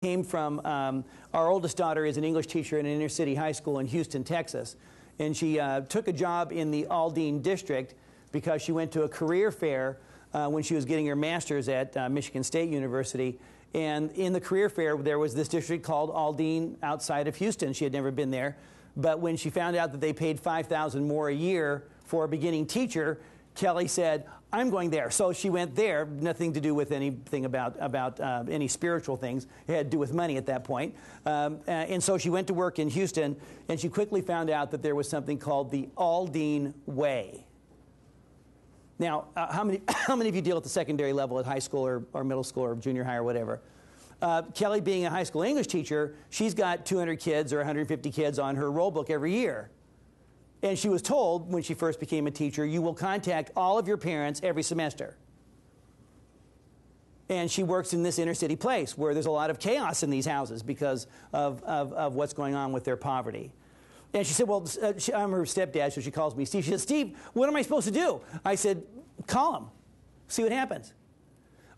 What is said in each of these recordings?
came from, our oldest daughter is an English teacher in an inner city high school in Houston, Texas. And she took a job in the Aldine district because she went to a career fair when she was getting her master's at Michigan State University. And in the career fair, there was this district called Aldine outside of Houston. She had never been there. But when she found out that they paid $5,000 more a year for a beginning teacher, Kelly said, I'm going there. So she went there, nothing to do with anything about any spiritual things. It had to do with money at that point. And so she went to work in Houston, and she quickly found out that there was something called the Aldine Way. Now, how many of you deal at the secondary level at high school or middle school or junior high or whatever? Kelly, being a high school English teacher, she's got 200 kids or 150 kids on her roll book every year. And she was told when she first became a teacher, you will contact all of your parents every semester. And she works in this inner city place where there's a lot of chaos in these houses because of what's going on with their poverty. And she said, well, I'm her stepdad, so she calls me Steve. She said, Steve, what am I supposed to do? I said, call him, see what happens.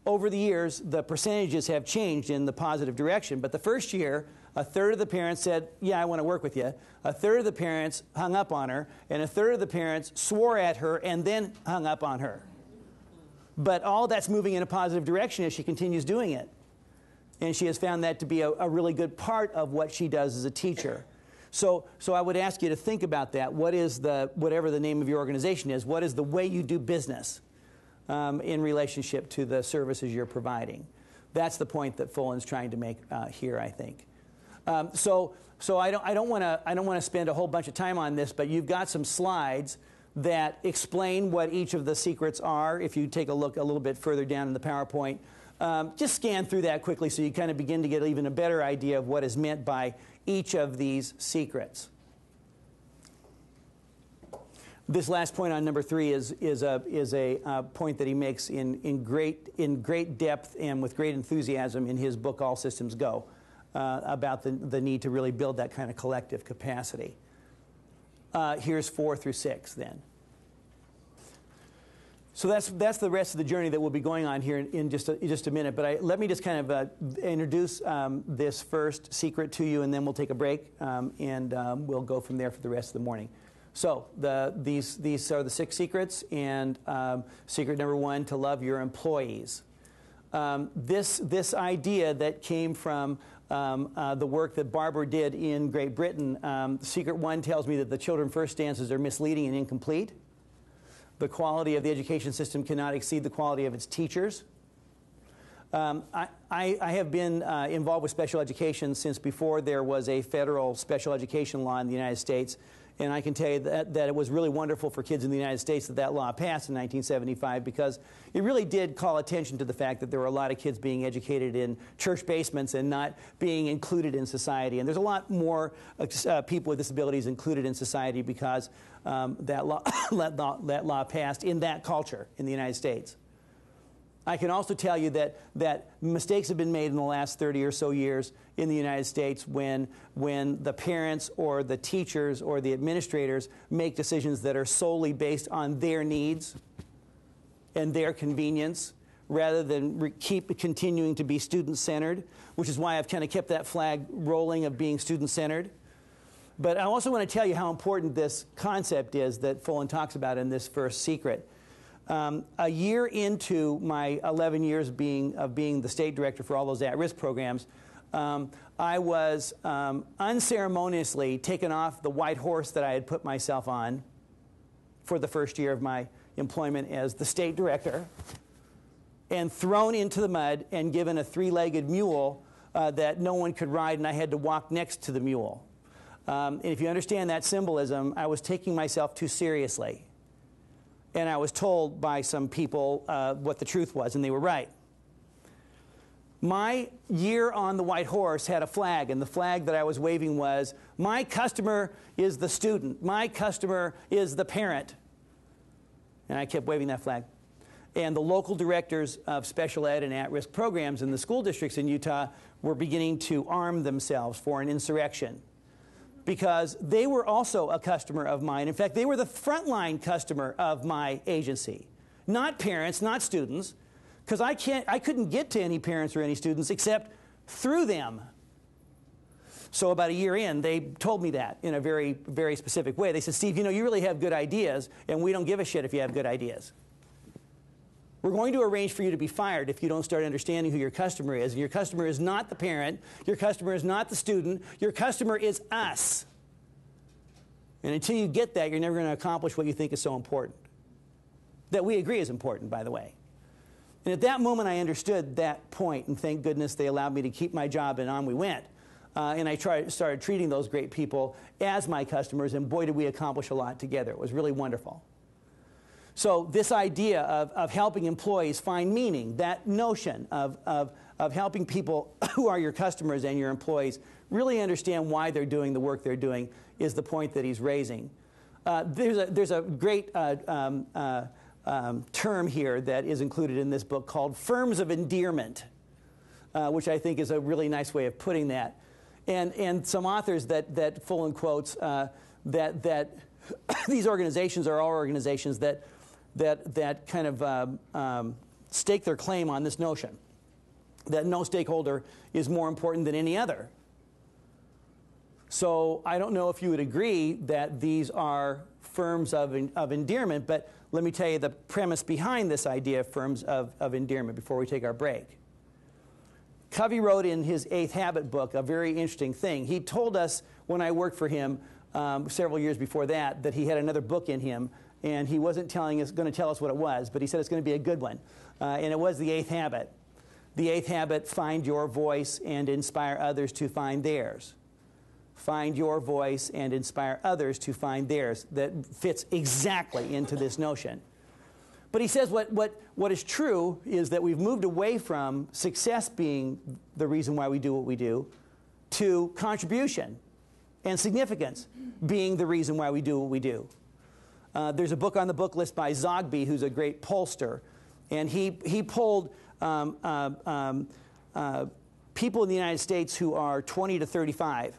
Over the years, the percentages have changed in the positive direction. But the first year, a third of the parents said, yeah, I want to work with you. A third of the parents hung up on her. And a third of the parents swore at her and then hung up on her. But all that's moving in a positive direction as she continues doing it. And she has found that to be a really good part of what she does as a teacher. So I would ask you to think about that. What is whatever the name of your organization is, what is the way you do business in relationship to the services you're providing? That's the point that Fullen's trying to make here, I think. So I don't want to spend a whole bunch of time on this, but you've got some slides that explain what each of the secrets are. If you take a look a little bit further down in the PowerPoint, just scan through that quickly so you kind of begin to get even a better idea of what is meant by each of these secrets. This last point on number 3 is a point that he makes in great depth and with great enthusiasm in his book All Systems Go about the need to really build that kind of collective capacity. Here's 4 through 6 then. So that's the rest of the journey that we'll be going on here in just a minute. But let me just kind of introduce this first secret to you, and then we'll take a break, and we'll go from there for the rest of the morning. So these are the 6 secrets, and secret number 1, to love your employees. This idea that came from the work that Barbara did in Great Britain, secret 1 tells me that the Children First stances are misleading and incomplete. The quality of the education system cannot exceed the quality of its teachers. I have been involved with special education since before there was a federal special education law in the United States. And I can tell you that it was really wonderful for kids in the United States that law passed in 1975, because it really did call attention to the fact that there were a lot of kids being educated in church basements and not being included in society. And there's a lot more people with disabilities included in society because that law passed in that culture in the United States. I can also tell you that mistakes have been made in the last 30 or so years in the United States when the parents or the teachers or the administrators make decisions that are solely based on their needs and their convenience, rather than keep continuing to be student-centered, which is why I've kind of kept that flag rolling of being student-centered. But I also want to tell you how important this concept is that Fullen talks about in this first secret. A year into my 11 years of being the state director for all those at-risk programs, I was unceremoniously taken off the white horse that I had put myself on for the first year of my employment as the state director, and thrown into the mud and given a 3-legged mule that no one could ride, and I had to walk next to the mule. And if you understand that symbolism, I was taking myself too seriously. And I was told by some people what the truth was, and they were right. My year on the white horse had a flag, and the flag that I was waving was, my customer is the student, my customer is the parent. And I kept waving that flag. And the local directors of special ed and at-risk programs in the school districts in Utah were beginning to arm themselves for an insurrection, because they were also a customer of mine. In fact, they were the frontline customer of my agency. Not parents, not students, because I couldn't get to any parents or any students except through them. So about a year in, they told me that in a very, very specific way. They said, Steve, you know, you really have good ideas, and we don't give a shit if you have good ideas. We're going to arrange for you to be fired if you don't start understanding who your customer is. And your customer is not the parent. Your customer is not the student. Your customer is us. And until you get that, you're never going to accomplish what you think is so important. That we agree is important, by the way. And at that moment, I understood that point, and thank goodness they allowed me to keep my job, and on we went. And I started treating those great people as my customers, and boy, did we accomplish a lot together. It was really wonderful. So this idea of helping employees find meaning, that notion of helping people who are your customers and your employees really understand why they're doing the work they're doing is the point that he's raising. There's a great term here that is included in this book called firms of endearment, which I think is a really nice way of putting that. And some authors that full in quotes that these organizations are all organizations that kind of stake their claim on this notion that no stakeholder is more important than any other. So I don't know if you would agree that these are firms of endearment, but let me tell you the premise behind this idea of firms of endearment before we take our break. Covey wrote in his 8th Habit book a very interesting thing. He told us when I worked for him several years before that he had another book in him, and he wasn't going to tell us what it was, but he said it's going to be a good one. And it was the 8th Habit. The 8th Habit, find your voice and inspire others to find theirs. Find your voice and inspire others to find theirs. That fits exactly into this notion. But he says what is true is that we've moved away from success being the reason why we do what we do to contribution and significance being the reason why we do what we do. There's a book on the book list by Zogby, who's a great pollster, and he polled people in the United States who are 20 to 35,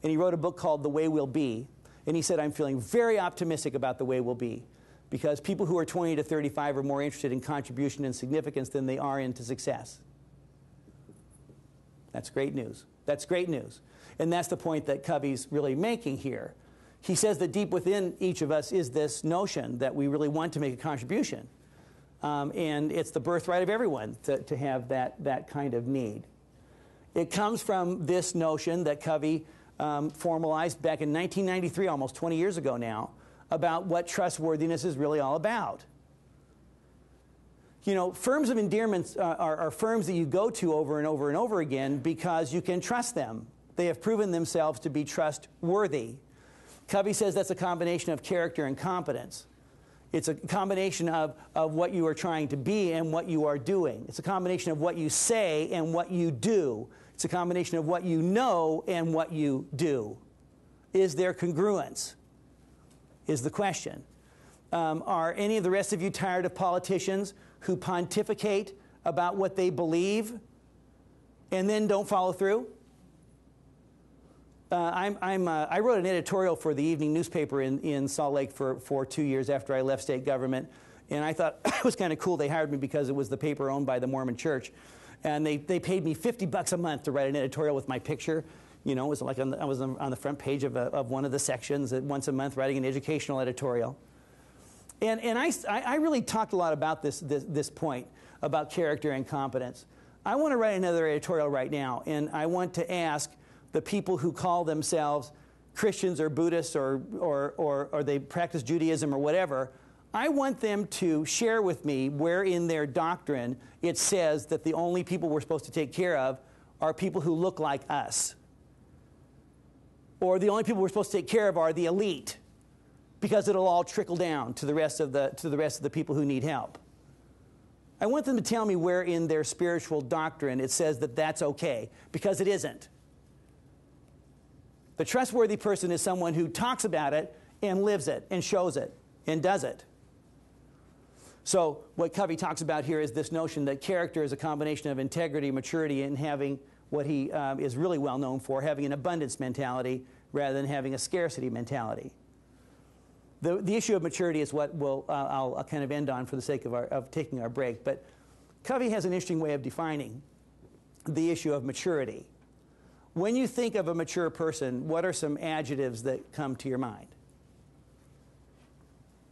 and he wrote a book called The Way We'll Be, and he said, I'm feeling very optimistic about the way we'll be, because people who are 20 to 35 are more interested in contribution and significance than they are into success. That's great news. That's great news. And that's the point that Covey's really making here. He says that deep within each of us is this notion that we really want to make a contribution. And it's the birthright of everyone to have that kind of need. It comes from this notion that Covey formalized back in 1993, almost 20 years ago now, about what trustworthiness is really all about. You know, firms of endearment are firms that you go to over and over and over again because you can trust them. They have proven themselves to be trustworthy. Covey says that's a combination of character and competence. It's a combination of what you are trying to be and what you are doing. It's a combination of what you say and what you do. It's a combination of what you know and what you do. Is there congruence? Is the question. Are any of the rest of you tired of politicians who pontificate about what they believe and then don't follow through? I wrote an editorial for the evening newspaper in Salt Lake for 2 years after I left state government, and I thought it was kind of cool. They hired me because it was the paper owned by the Mormon Church, and they paid me $50 a month to write an editorial with my picture. You know, it was like I was on the front page of one of the sections once a month, writing an educational editorial. And I really talked a lot about this point about character and competence. I want to write another editorial right now, and I want to ask the people who call themselves Christians or Buddhists or they practice Judaism or whatever, I want them to share with me where in their doctrine it says that the only people we're supposed to take care of are people who look like us. Or the only people we're supposed to take care of are the elite, because it'll all trickle down to the rest of the people who need help. I want them to tell me where in their spiritual doctrine it says that that's okay, because it isn't. The trustworthy person is someone who talks about it and lives it and shows it and does it. So what Covey talks about here is this notion that character is a combination of integrity, maturity, and having what he is really well known for, having an abundance mentality rather than having a scarcity mentality. The issue of maturity is what I'll kind of end on for the sake of taking our break. But Covey has an interesting way of defining the issue of maturity. When you think of a mature person, what are some adjectives that come to your mind?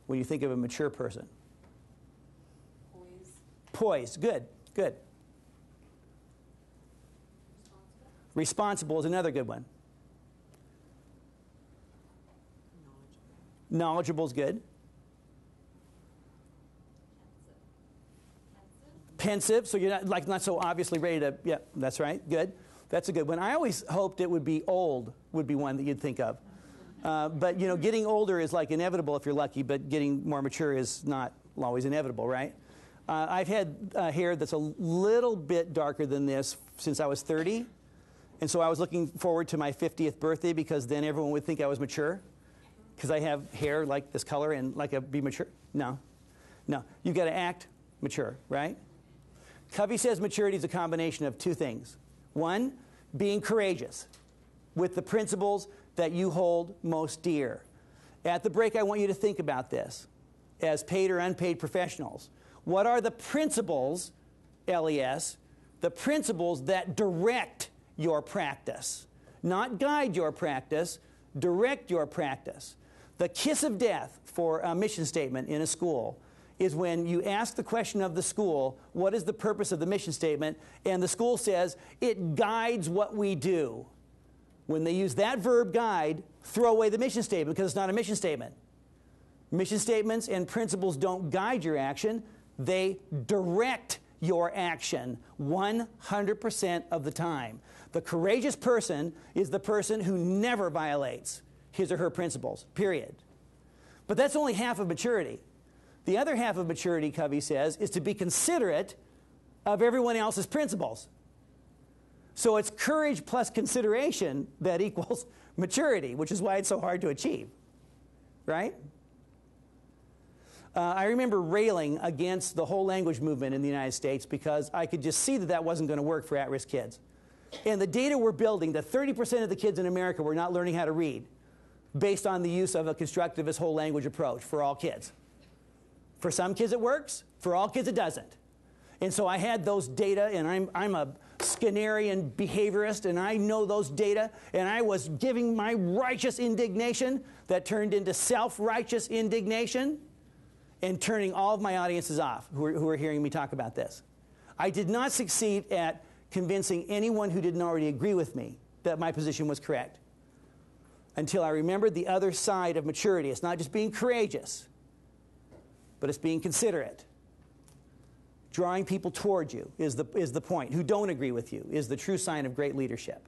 When you think of a mature person? Poised. Poised. Good. Good. Responsible is another good one. Knowledgeable is good. Pensive, so you're not so obviously ready to, yeah, that's right, good. That's a good one. I always hoped it would be old would be one that you'd think of. But, you know, getting older is like inevitable if you're lucky, but getting more mature is not always inevitable, right? I've had hair that's a little bit darker than this since I was 30. And so I was looking forward to my 50th birthday because then everyone would think I was mature. Because I have hair like this color and like I'd be mature. No. No. You've got to act mature, right? Covey says maturity is a combination of two things. One, being courageous with the principles that you hold most dear. At the break, I want you to think about this as paid or unpaid professionals. What are the principles, LES, the principles that direct your practice? Not guide your practice, direct your practice. The kiss of death for a mission statement in a school is when you ask the question of the school, what is the purpose of the mission statement? And the school says, it guides what we do. When they use that verb guide, throw away the mission statement because it's not a mission statement. Mission statements and principles don't guide your action. They direct your action 100% of the time. The courageous person is the person who never violates his or her principles, period. But that's only half of maturity. The other half of maturity, Covey says, is to be considerate of everyone else's principles. So it's courage plus consideration that equals maturity, which is why it's so hard to achieve, right? I remember railing against the whole language movement in the United States because I could just see that that wasn't going to work for at-risk kids. And the data we're building, that 30% of the kids in America were not learning how to read based on the use of a constructivist whole language approach for all kids. For some kids it works, for all kids it doesn't. And so I had those data, and I'm a Skinnerian behaviorist, and I know those data, and I was giving my righteous indignation that turned into self-righteous indignation and turning all of my audiences off who are hearing me talk about this. I did not succeed at convincing anyone who didn't already agree with me that my position was correct until I remembered the other side of maturity. It's not just being courageous, but it's being considerate. Drawing people toward you is the point. Who don't agree with you is the true sign of great leadership.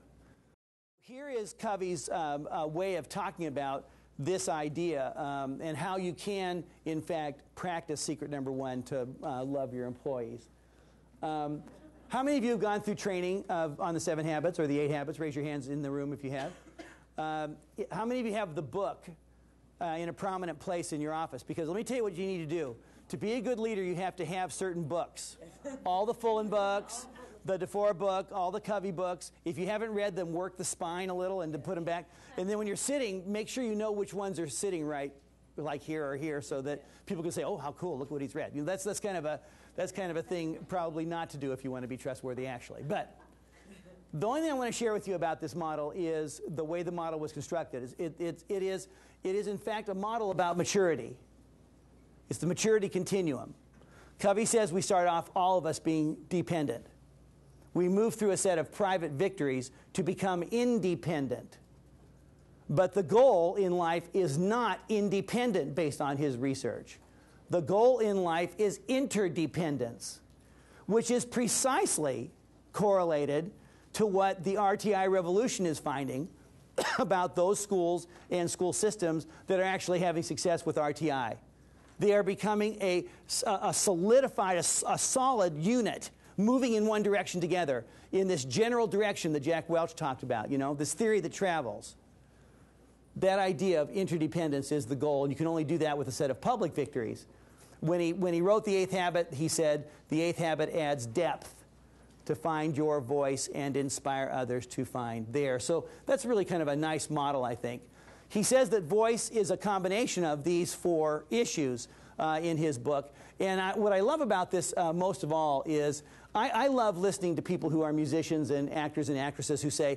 Here is Covey's way of talking about this idea and how you can, in fact, practice secret number one to love your employees. How many of you have gone through training on the 7 habits or the 8 habits? Raise your hands in the room if you have. How many of you have the book in a prominent place in your office? Because let me tell you what you need to do. To be a good leader, you have to have certain books. All the Fullen books, the DeFore book, all the Covey books. If you haven't read them, work the spine a little and to put them back. And then when you're sitting, make sure you know which ones are sitting right, like here or here, so that people can say, "Oh, how cool! Look what he's read." You know, that's kind of a thing probably not to do if you want to be trustworthy, actually. But the only thing I want to share with you about this model is the way the model was constructed. It is in fact a model about maturity. It's the maturity continuum. Covey says we start off, all of us, being dependent. We move through a set of private victories to become independent. But the goal in life is not independent based on his research. The goal in life is interdependence, which is precisely correlated to what the RTI revolution is finding about those schools and school systems that are actually having success with RTI. They are becoming a solidified, a solid unit, moving in one direction together, in this general direction that Jack Welch talked about, you know, this theory that travels. That idea of interdependence is the goal, and you can only do that with a set of public victories. When he wrote the 8th habit, he said, the 8th habit adds depth to find your voice and inspire others to find theirs. So that's really kind of a nice model, I think. He says that voice is a combination of these 4 issues in his book. And what I love about this most of all is I love listening to people who are musicians and actors and actresses who say,